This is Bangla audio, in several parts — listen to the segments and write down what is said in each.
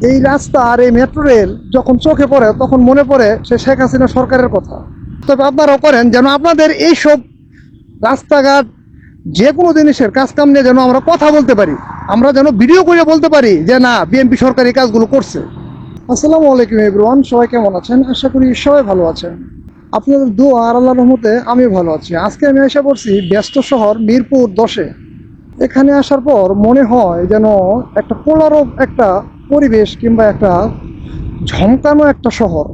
এই রাস্তা আর এই মেট্রো রেল যখন চোখে পড়ে তখন মনে পড়ে সে শেখ হাসিনা সরকারের কথা। তবে আপনারাও করেন যেন আপনাদের এইসব রাস্তাঘাট যে কোনো জিনিসের কাজ কাম নিয়ে যেন আমরা কথা বলতে পারি, আমরা যেন ভিডিও করে বলতে পারি যে না, বিএনপি সরকার এই কাজগুলো করছে। আসসালামু আলাইকুম এভরিওয়ান, সবাই কেমন আছেন? আশা করি সবাই ভালো আছেন। আপনাদের দোয়া আর আল্লাহর রহমতে আমিও ভালো আছি। আজকে আমি এসে পড়ছি ব্যস্ত শহর মিরপুর 10-এ। এখানে আসার পর মনে হয় যেন একটা পোলারও একটা পরিবেশ কিংবা একটা ঝমকানো একটা শহর।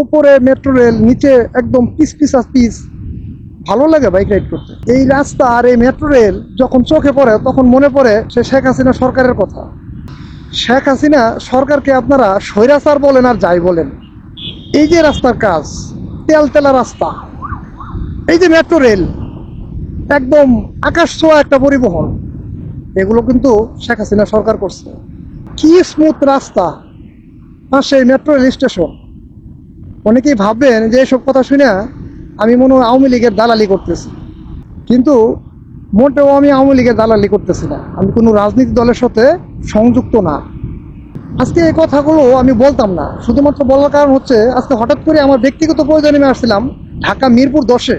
উপরে মেট্রো রেল, নিচে একদম পিস পিস আর পিস। ভালো লাগে বাইক রাইড করতে। এই রাস্তা আর এই মেট্রো রেল যখন চোখে পড়ে তখন মনে পড়ে সে শেখ হাসিনা সরকারের কথা। শেখ হাসিনা সরকারকে আপনারা স্বৈরাচার বলেন আর যাই বলেন, এই যে রাস্তার কাজ, তেলতেলা রাস্তা, এই যে মেট্রো রেল, একদম আকাশ ছোঁয়া একটা পরিবহন, এগুলো কিন্তু শেখ হাসিনা সরকার করছে। কি স্মুথ রাস্তা আর সেই মেট্রো রেল স্টেশন। অনেকেই ভাববেন যে এসব কথা শুনে আমি মনে হয় আওয়ামী লীগের দালালি করতেছি, কিন্তু মোটেও আমি আওয়ামী লীগের দালালি করতেছি না। আমি কোনো রাজনীতি দলের সাথে সংযুক্ত না। আজকে এই কথাগুলো আমি বলতাম না, শুধুমাত্র বলার কারণ হচ্ছে আজকে হঠাৎ করে আমার ব্যক্তিগত প্রয়োজনে আমি আসছিলাম ঢাকা মিরপুর 10-এ।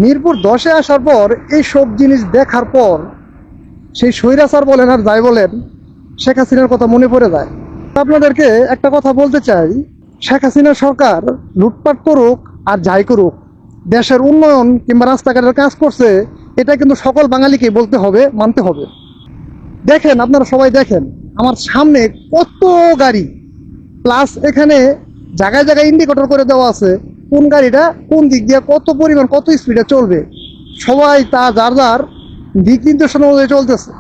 মিরপুর 10-এ আসার পর এই সব জিনিস দেখার পর সেই স্বৈরাচার বলেন আর যাই বলেন, শেখ হাসিনার কথা মনে পড়ে যায়। আপনাদেরকে একটা কথা বলতে চাই, শেখ হাসিনা সরকার লুটপাট করুক আর যাই করুক, দেশের উন্নয়ন কিংবা রাস্তাঘাটের কাজ করছে, এটা কিন্তু সকল বাঙালিকেই বলতে হবে, মানতে হবে। দেখেন, আপনারা সবাই দেখেন আমার সামনে কত গাড়ি, প্লাস এখানে জায়গায় জায়গায় ইন্ডিকেটর করে দেওয়া আছে কোন গাড়িটা কোন দিক দিয়ে কত পরিমাণ কত স্পিডে চলবে। সবাই তা যার যার দিক নির্দেশনা অনুযায়ী চলতেছে।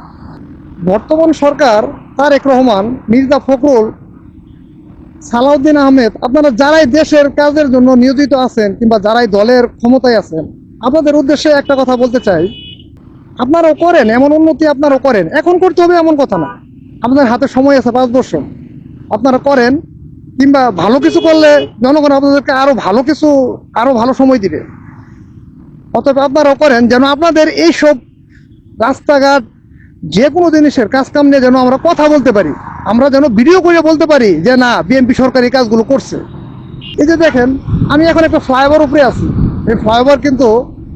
বর্তমান সরকার তারেক রহমান, মির্জা ফখরুল, সালাউদ্দিন আহমেদ, আপনারা যারাই দেশের কাজের জন্য নিয়োজিত আছেন কিংবা যারাই দলের ক্ষমতায় আছেন, আপনাদের উদ্দেশ্যে একটা কথা বলতে চাই, আপনারাও করেন এমন উন্নতি, আপনারাও করেন। এখন করতে হবে এমন কথা না, আপনাদের হাতে সময় আছে 5 বছর, আপনারা করেন। কিংবা ভালো কিছু করলে জনগণ আপনাদেরকে আরো ভালো কিছু, আরো ভালো সময় দিবে। অতএব আপনারাও করেন যেন আপনাদের এইসব রাস্তাঘাট যে কোনো জিনিসের কাজ কাম নিয়ে যেন আমরা কথা বলতে পারি, আমরা যেন ভিডিও করে বলতে পারি যে না, বিএনপি সরকার এই কাজগুলো করছে। এই যে দেখেন, আমি এখন একটা ফ্লাইওভার উপরে আছি। এই ফ্লাইওভার কিন্তু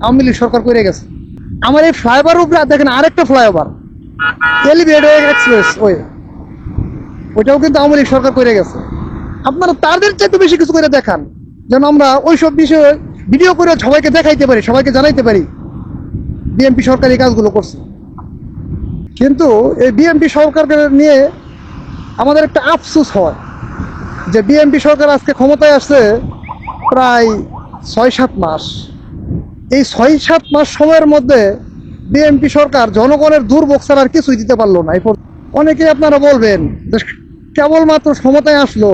আওয়ামী লীগ সরকার করে গেছে। আমার এই ফ্লাইওভার উপরে দেখেন আরেকটা ফ্লাইওভার, এলিভেটেড এক্সপ্রেস ওয়ে, ওইটাও কিন্তু আওয়ামী লীগ সরকার করে গেছে। আপনারা তাদের চাইতে বেশি কিছু করে দেখান, যেন আমরা ওইসব বিষয়ে ভিডিও করে সবাইকে দেখাইতে পারি, সবাইকে জানাইতে পারি বিএনপি সরকার এই কাজগুলো করছে। কিন্তু এই বিএনপি সরকারকে নিয়ে আমাদের একটা আফসোস হয় যে বিএনপি সরকার আজকে ক্ষমতায় আসছে প্রায় 6-7 মাস। এই 6-7 মাস সময়ের মধ্যে বিএনপি সরকার জনগণের দুর্ভোগ ছাড়া আর কিছুই দিতে পারলো না। অনেকেই আপনারা বলবেন যে কেবলমাত্র ক্ষমতায় আসলো,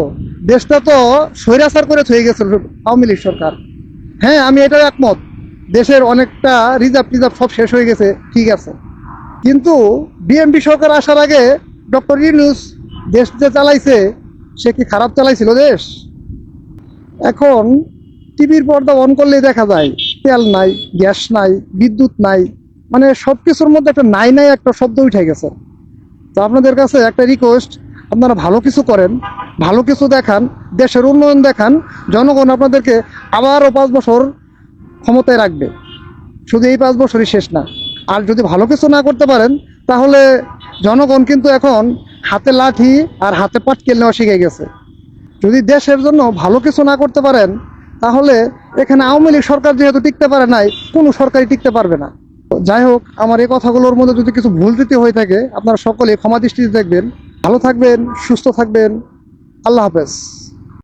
দেশটা তো স্বৈরাচার করে থয়ে গেছে আওয়ামী লীগ সরকার। হ্যাঁ, আমি এটাই একমত, দেশের অনেকটা রিজার্ভ সব শেষ হয়ে গেছে, ঠিক আছে। কিন্তু বিএনপি সরকার আসার আগে ডক্টর ইউনূস দেশ যে চালাইছে, সে কি খারাপ চালাইছিল দেশ? এখন টিভির পর্দা অন করলেই দেখা যায় তেল নাই, গ্যাস নাই, বিদ্যুৎ নাই, মানে সব কিছুর মধ্যে একটা নাই নাই একটা শব্দ উঠে গেছে। তো আপনাদের কাছে একটা রিকোয়েস্ট, আপনারা ভালো কিছু করেন, ভালো কিছু দেখান, দেশের উন্নয়ন দেখান, জনগণ আপনাদেরকে আবারও 5 বছর ক্ষমতায় রাখবে। শুধু এই 5 বছরই শেষ না। আর যদি ভালো কিছু না করতে পারেন, তাহলে জনগণ কিন্তু এখন হাতে লাঠি আর হাতে পাটকেল নেওয়া শিখে গেছে। যদি দেশের জন্য ভালো কিছু না করতে পারেন, তাহলে এখানে আওয়ামী লীগ সরকার যেহেতু টিকতে পারে নাই, কোনো সরকারই টিকতে পারবে না। যাই হোক, আমার এই কথাগুলোর মধ্যে যদি কিছু ভুল ত্রুটি হয়ে থাকে, আপনারা সকলে ক্ষমা দৃষ্টিতে দেখবেন। ভালো থাকবেন, সুস্থ থাকবেন। আল্লাহ হাফেজ।